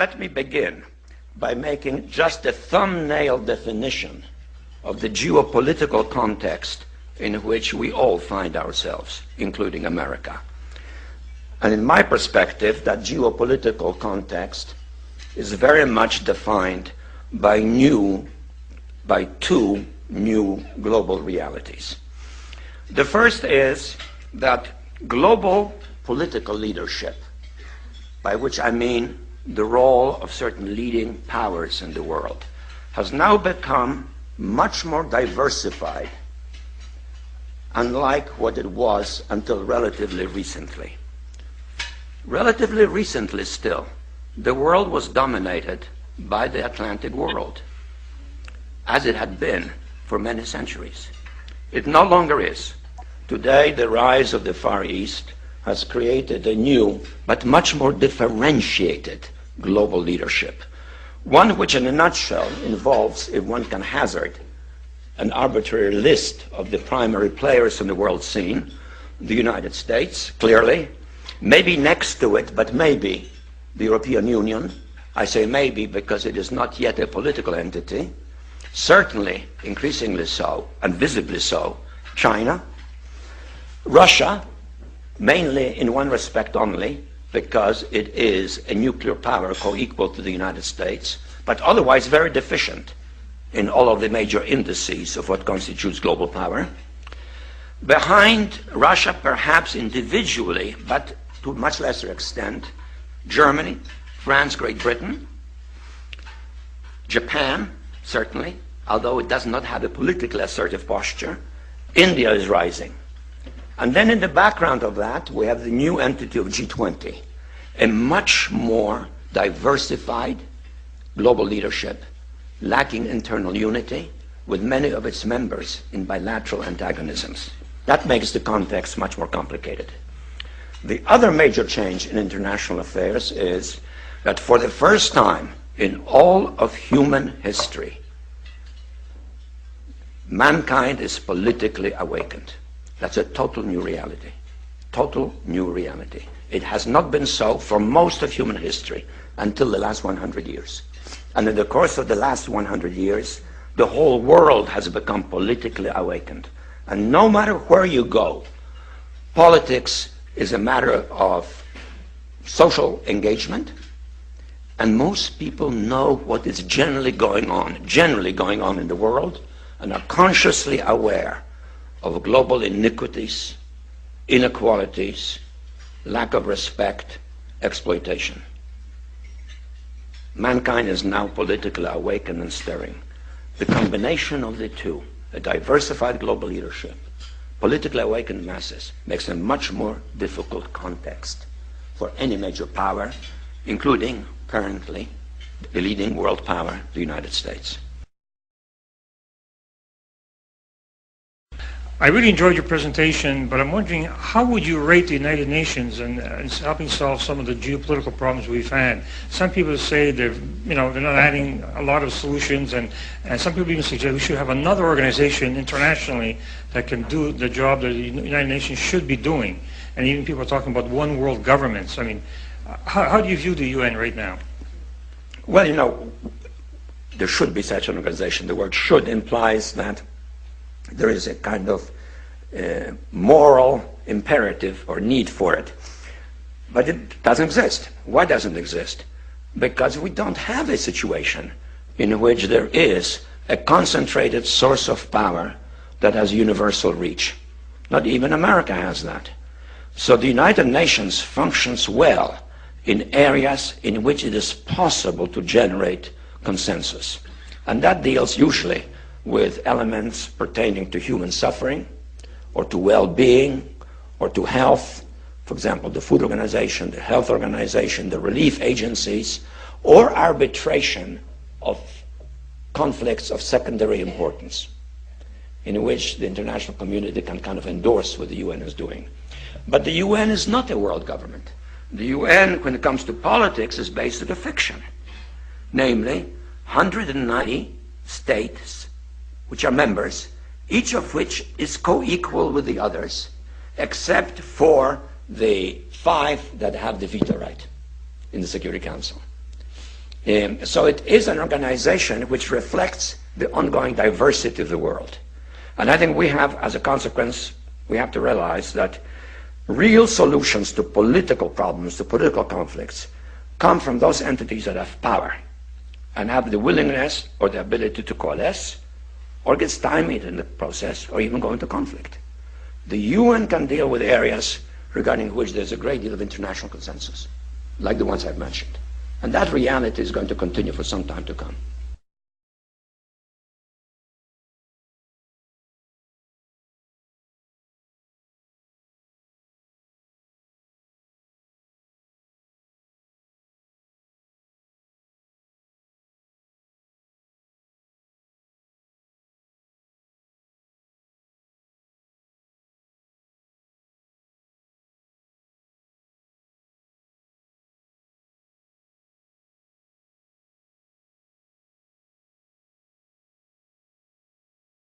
Let me begin by making just a thumbnail definition of the geopolitical context in which we all find ourselves, including America. And in my perspective, that geopolitical context is very much defined by two new global realities. The first is that global political leadership, by which I mean the role of certain leading powers in the world, has now become much more diversified, unlike what it was until relatively recently. Relatively recently still, the world was dominated by the Atlantic world, as it had been for many centuries. It no longer is. Today, the rise of the Far East has created a new, but much more differentiated global leadership. One which, in a nutshell, involves, if one can hazard, an arbitrary list of the primary players in the world scene: the United States, clearly, maybe next to it, but maybe the European Union. I say maybe because it is not yet a political entity. Certainly, increasingly so, and visibly so, China. Russia, mainly in one respect only, because it is a nuclear power co-equal to the United States, but otherwise very deficient in all of the major indices of what constitutes global power. Behind Russia, perhaps individually, but to a much lesser extent, Germany, France, Great Britain, Japan, certainly, although it does not have a politically assertive posture. India is rising. And then in the background of that, we have the new entity of G20, a much more diversified global leadership, lacking internal unity, with many of its members in bilateral antagonisms. That makes the context much more complicated. The other major change in international affairs is that for the first time in all of human history, mankind is politically awakened. That's a total new reality. Total new reality. It has not been so for most of human history until the last 100 years. And in the course of the last 100 years, the whole world has become politically awakened. And no matter where you go, politics is a matter of social engagement, and most people know what is generally going on in the world, and are consciously aware of global iniquities, inequalities, lack of respect, exploitation. Mankind is now politically awakened and stirring. The combination of the two, a diversified global leadership, politically awakened masses, makes a much more difficult context for any major power, including currently the leading world power, the United States. I really enjoyed your presentation, but I'm wondering, how would you rate the United Nations in helping solve some of the geopolitical problems we've had? Some people say they're not adding a lot of solutions, and some people even suggest we should have another organization internationally that can do the job that the United Nations should be doing. And even people are talking about one world governments. I mean, how do you view the UN right now? Well, there should be such an organization. The word "should" implies that there is a kind of moral imperative or need for it. But it doesn't exist. Why doesn't it exist? Because we don't have a situation in which there is a concentrated source of power that has universal reach. Not even America has that. So the United Nations functions well in areas in which it is possible to generate consensus. And that deals usually with elements pertaining to human suffering, or to well-being, or to health. For example, the Food Organization, the Health Organization, the relief agencies, or arbitration of conflicts of secondary importance, in which the international community can kind of endorse what the UN is doing. But the UN is not a world government. The UN, when it comes to politics, is based on a fiction. Namely, 190 states which are members, each of which is co-equal with the others, except for the 5 that have the veto right in the Security Council. So it is an organization which reflects the ongoing diversity of the world. And I think we have, as a consequence, we have to realize that real solutions to political problems, to political conflicts, come from those entities that have power and have the willingness or the ability to coalesce or get stymied in the process or even go into conflict. The UN can deal with areas regarding which there's a great deal of international consensus, like the ones I've mentioned. And that reality is going to continue for some time to come.